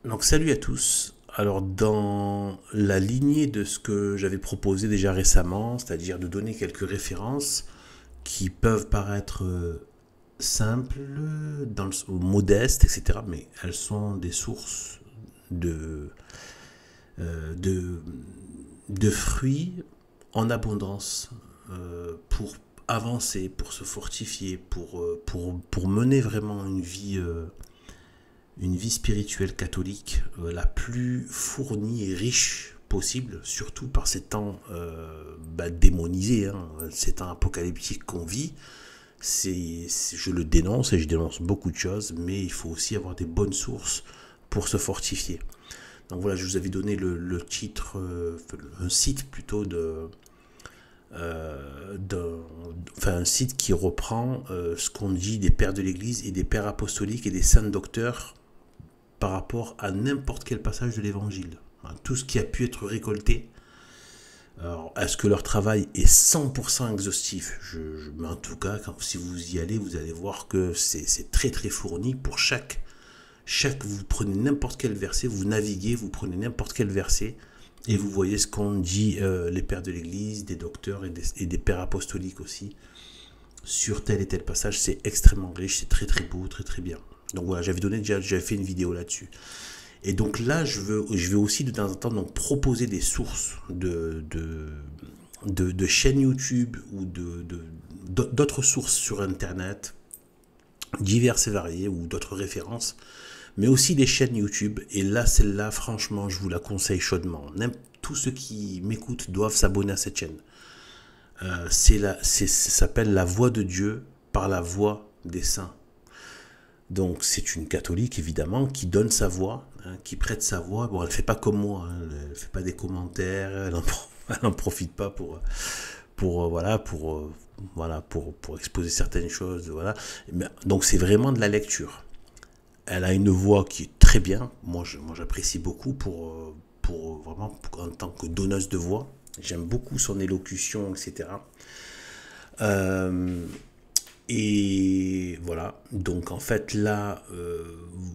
Donc salut à tous. Alors dans la lignée de ce que j'avais proposé déjà récemment, c'est-à-dire de donner quelques références qui peuvent paraître simples, modestes, etc., mais elles sont des sources de, euh, de, de fruits en abondance pour avancer, pour se fortifier, pour mener vraiment une vie spirituelle catholique la plus fournie et riche possible, surtout par ces temps démonisés, hein, ces temps apocalyptiques qu'on vit. Je le dénonce et je dénonce beaucoup de choses, mais il faut aussi avoir des bonnes sources pour se fortifier. Donc voilà, je vous avais donné le titre, un site plutôt enfin un site qui reprend ce qu'on dit des pères de l'Église et des pères apostoliques et des saints docteurs par rapport à n'importe quel passage de l'évangile. Tout ce qui a pu être récolté. Alors, est-ce que leur travail est 100% exhaustif mais en tout cas, si vous y allez, vous allez voir que c'est très très fourni pour vous prenez n'importe quel verset, vous naviguez, vous prenez n'importe quel verset et vous voyez ce qu'ont dit les pères de l'Église, des docteurs et des pères apostoliques aussi sur tel et tel passage. C'est extrêmement riche, c'est très très beau, très très bien. Donc voilà, j'avais fait une vidéo là-dessus. Et donc là, je vais aussi de temps en temps donc, proposer des sources de chaînes YouTube ou d'autres sources sur Internet, diverses et variées, ou d'autres références, mais aussi des chaînes YouTube. Et là, celle-là, franchement, je vous la conseille chaudement. Tous ceux qui m'écoutent doivent s'abonner à cette chaîne. Ça s'appelle La Voix de Dieu par la voix des saints. Donc c'est une catholique évidemment qui donne sa voix, hein, qui prête sa voix. Bon, elle ne fait pas comme moi, hein, elle ne fait pas des commentaires, elle n'en profite pas pour exposer certaines choses. Voilà. Mais, donc c'est vraiment de la lecture. Elle a une voix qui est très bien. Moi j'apprécie beaucoup en tant que donneuse de voix. J'aime beaucoup son élocution, etc. Euh, Et voilà, donc en fait là,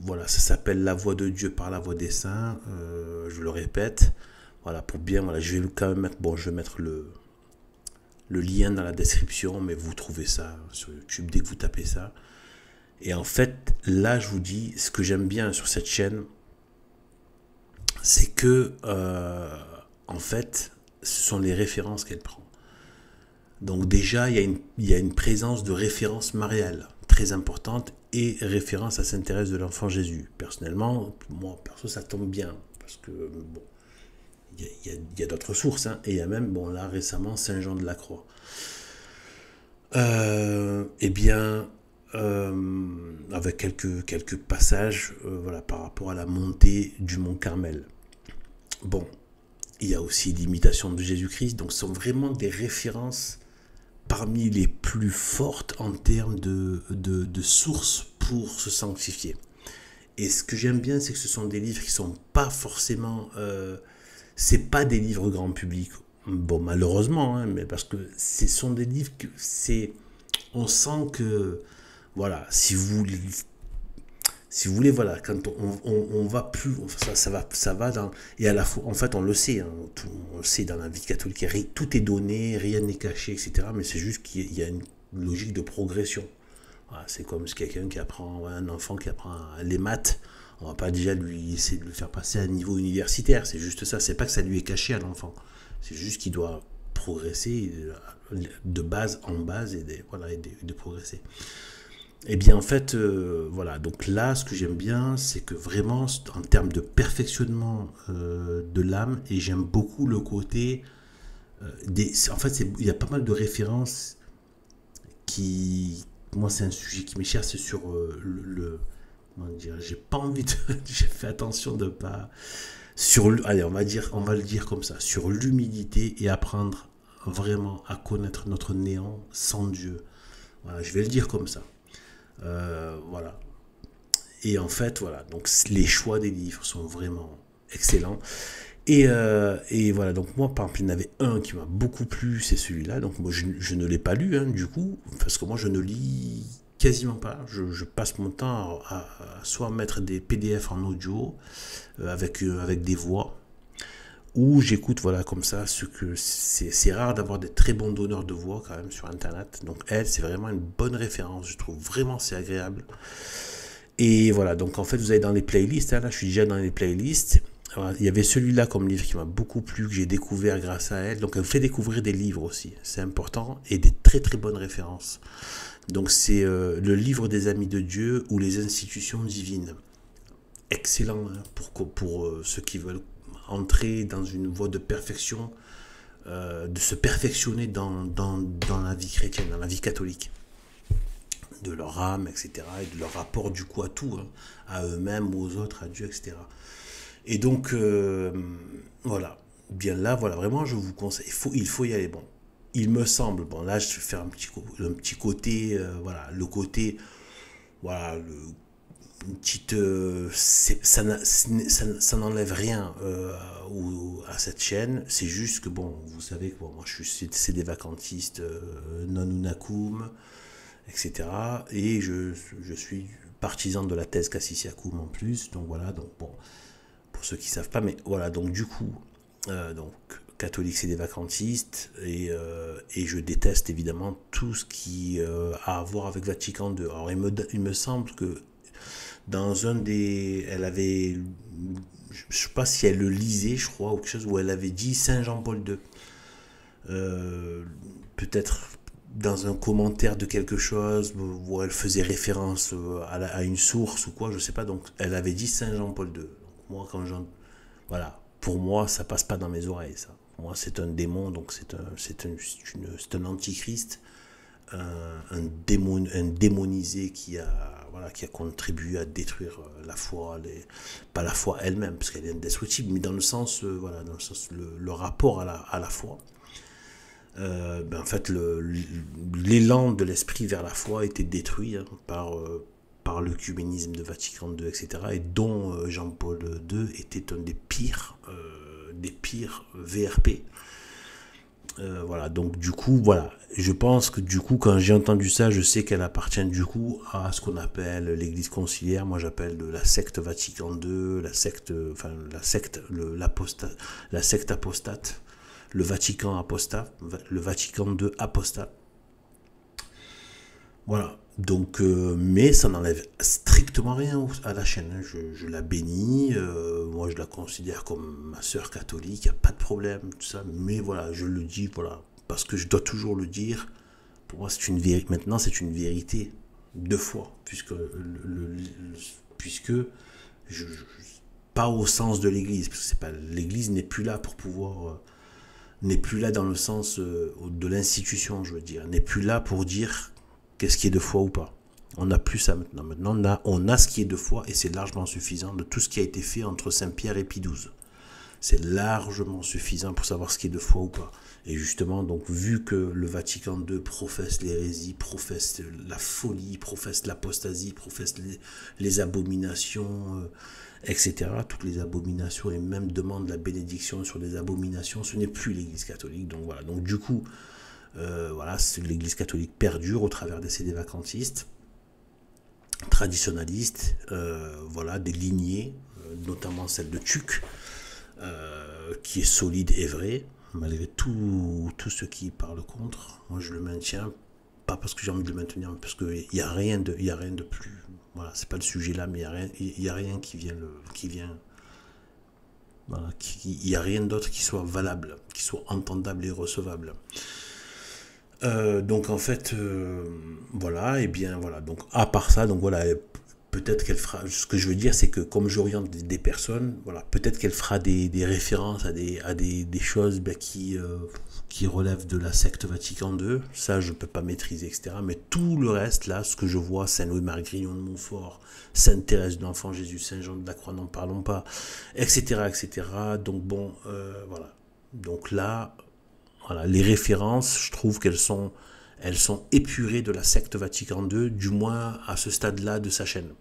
voilà, ça s'appelle La Voix de Dieu par la voix des saints, je le répète, voilà, pour bien, voilà, je vais quand même mettre, bon, je vais mettre le lien dans la description, mais vous trouvez ça sur YouTube dès que vous tapez ça. Et en fait, là, je vous dis, ce que j'aime bien sur cette chaîne, c'est que, en fait, ce sont les références qu'elle prend. Donc déjà, il y a une présence de référence mariale très importante et référence à Sainte Thérèse de l'Enfant Jésus. Personnellement, moi, perso, ça tombe bien. Parce que, bon, il y a d'autres sources. Hein, et il y a même, bon, là, récemment, Saint Jean de la Croix. Eh bien, avec quelques passages voilà, par rapport à la montée du mont Carmel. Bon, il y a aussi l'imitation de Jésus-Christ. Donc, ce sont vraiment des références parmi les plus fortes en termes de sources pour se sanctifier. Et ce que j'aime bien, c'est que ce sont des livres qui sont pas forcément... c'est pas des livres grand public. Bon, malheureusement, hein, mais parce que ce sont des livres que c'est... On sent que... Voilà, si vous voulez, voilà, quand on va plus, ça va dans, et à la fois, en fait, on le sait, hein, on le sait dans la vie catholique, tout est donné, rien n'est caché, etc. Mais c'est juste qu'il y a une logique de progression. Voilà, c'est comme si quelqu'un qui apprend, un enfant qui apprend les maths, on va pas déjà lui essayer de le faire passer à un niveau universitaire. C'est juste ça. C'est pas que ça lui est caché à l'enfant. C'est juste qu'il doit progresser de base en base voilà, et de progresser. Eh bien, en fait, voilà. Donc là, ce que j'aime bien, c'est que vraiment, en termes de perfectionnement de l'âme, et j'aime beaucoup le côté en fait, il y a pas mal de références qui, moi, c'est un sujet qui m'est cher, c'est sur comment dire, j'ai pas envie de, j'ai fait attention de pas, allez, on va le dire comme ça, sur l'humilité et apprendre vraiment à connaître notre néant sans Dieu. Voilà, je vais le dire comme ça. Voilà. Et en fait, voilà. Donc, les choix des livres sont vraiment excellents. Et voilà. Donc, moi, par exemple, il y en avait un qui m'a beaucoup plu, c'est celui-là. Donc, moi, je ne l'ai pas lu, hein, du coup, parce que moi, je ne lis. quasiment pas. Je passe mon temps à soit mettre des PDF en audio avec des voix, ou j'écoute, voilà, comme ça, ce que c'est rare d'avoir des très bons donneurs de voix quand même sur internet. Donc elle, c'est vraiment une bonne référence, je trouve vraiment c'est agréable. Et voilà, donc en fait vous allez dans les playlists, hein, là je suis déjà dans les playlists. Alors, il y avait celui-là comme livre qui m'a beaucoup plu, que j'ai découvert grâce à elle. Donc elle vous fait découvrir des livres aussi, c'est important, et des très très bonnes références. Donc c'est le livre des amis de Dieu ou les institutions divines. Excellent, hein, pour ceux qui veulent entrer dans une voie de perfection, de se perfectionner dans la vie chrétienne, dans la vie catholique, de leur âme, etc. Et de leur rapport du coup à tout, hein, à eux-mêmes, aux autres, à Dieu, etc. Et donc, voilà. Bien là, voilà, vraiment, je vous conseille. Il faut y aller. Bon, il me semble, bon, là, je vais faire un petit côté, voilà, le côté, voilà, une petite. Ça n'enlève rien à cette chaîne. C'est juste que, bon, vous savez que bon, moi, c'est des vacantistes non unakum, etc. Et je suis partisan de la thèse Cassissiacoum en plus. Donc voilà, donc bon, pour ceux qui ne savent pas, mais voilà, donc du coup, donc catholique c'est des vacantistes, et je déteste évidemment tout ce qui a à voir avec Vatican II. Alors il me semble que dans un des... Elle avait... Je sais pas si elle le lisait, je crois, ou quelque chose, où elle avait dit Saint Jean-Paul II. Peut-être dans un commentaire de quelque chose où elle faisait référence à une source ou quoi, je sais pas. Donc elle avait dit Saint Jean-Paul II. Donc, moi, voilà, pour moi, ça passe pas dans mes oreilles, ça. Pour moi, c'est un démon, donc c'est un antichrist, un démonisé voilà, qui a contribué à détruire la foi, pas la foi elle-même, parce qu'elle est indestructible, mais dans le sens, voilà, dans le sens, le rapport à la foi. En fait, l'élan de l'esprit vers la foi a été détruit, hein, par l'œcuménisme de Vatican II, etc., et dont Jean-Paul II était un des pires VRP. Voilà, donc du coup, voilà, je pense que du coup, quand j'ai entendu ça, je sais qu'elle appartient du coup à ce qu'on appelle l'église conciliaire. Moi, j'appelle la secte Vatican II, la secte apostate, le Vatican apostat, le Vatican II apostat. Voilà. Donc, mais ça n'enlève strictement rien à la chaîne, hein. Je la bénis, moi je la considère comme ma sœur catholique, il n'y a pas de problème, tout ça. Mais voilà, je le dis, voilà, parce que je dois toujours le dire. Pour moi, c'est une vérité. Maintenant, c'est une vérité deux fois, puisque pas au sens de l'Église, parce que c'est pas l'Église n'est plus là pour pouvoir, n'est plus là dans le sens de l'institution, je veux dire, n'est plus là pour dire qu'est-ce qui est de foi ou pas. On n'a plus ça maintenant. Maintenant, on a ce qui est de foi, et c'est largement suffisant de tout ce qui a été fait entre Saint-Pierre et Pie XII. C'est largement suffisant pour savoir ce qui est de foi ou pas. Et justement, donc, vu que le Vatican II professe l'hérésie, professe la folie, professe l'apostasie, professe les abominations, etc., toutes les abominations, et même demande la bénédiction sur les abominations, ce n'est plus l'Église catholique. Donc voilà. Donc du coup, voilà, l'Église catholique perdure au travers des CD vacantistes, traditionnalistes, voilà, des lignées, notamment celle de Tuc, qui est solide et vrai, malgré tout ce qui parle contre. Moi, je le maintiens, pas parce que j'ai envie de le maintenir, mais parce qu'il n'y a rien de plus. Voilà, c'est pas le sujet là, mais il y a rien qui vient voilà, il n'y a rien d'autre qui soit valable, qui soit entendable et recevable. Donc en fait, voilà, et bien voilà, donc à part ça, donc voilà, peut-être qu'elle fera, ce que je veux dire, c'est que comme j'oriente des personnes, voilà, peut-être qu'elle fera des références à des choses qui relèvent de la secte Vatican II, ça je peux pas maîtriser, etc. Mais tout le reste, là, ce que je vois, Saint-Louis-Marie Grignon de Montfort, Sainte Thérèse de l'Enfant Jésus, Saint-Jean de la Croix, n'en parlons pas, etc., etc. Donc bon, voilà. Donc là, voilà, les références, je trouve elles sont épurées de la secte Vatican II, du moins à ce stade-là de sa chaîne.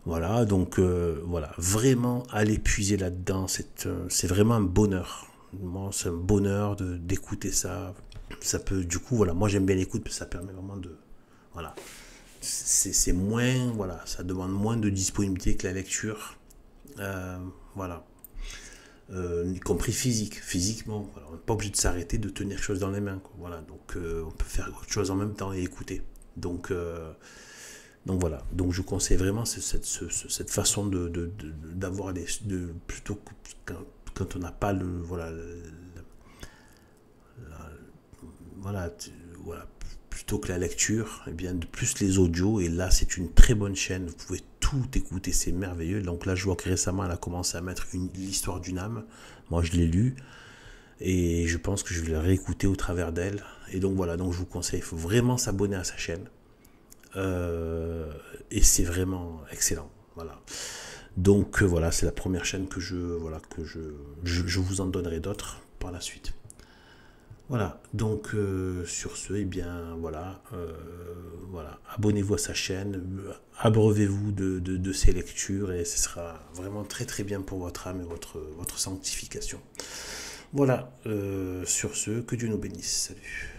Voilà, donc voilà, vraiment aller puiser là-dedans, c'est vraiment un bonheur. Moi, c'est un bonheur d'écouter ça. Ça peut, du coup, voilà, moi j'aime bien l'écoute, parce que ça permet vraiment voilà, c'est moins, voilà, ça demande moins de disponibilité que la lecture. Voilà. Y compris physiquement. Voilà. On n'est pas obligé de s'arrêter, de tenir quelque chose dans les mains, quoi. Voilà, donc on peut faire autre chose en même temps et écouter. Donc voilà, donc je conseille vraiment cette façon d'avoir plutôt que quand on n'a pas le voilà, voilà, plutôt que la lecture, et bien de plus les audios. Et là, c'est une très bonne chaîne. Vous pouvez tout écouter, c'est merveilleux. Donc là, je vois que récemment, elle a commencé à mettre l'histoire d'une âme. Moi, je l'ai lu et je pense que je vais la réécouter au travers d'elle. Et donc voilà, donc je vous conseille, il faut vraiment s'abonner à sa chaîne. Et c'est vraiment excellent. Voilà. Donc voilà, c'est la première chaîne je vous en donnerai d'autres par la suite. Voilà, donc sur ce, eh bien voilà, voilà, abonnez-vous à sa chaîne, abreuvez-vous de ses lectures et ce sera vraiment très très bien pour votre âme et votre sanctification. Voilà, sur ce, que Dieu nous bénisse. Salut.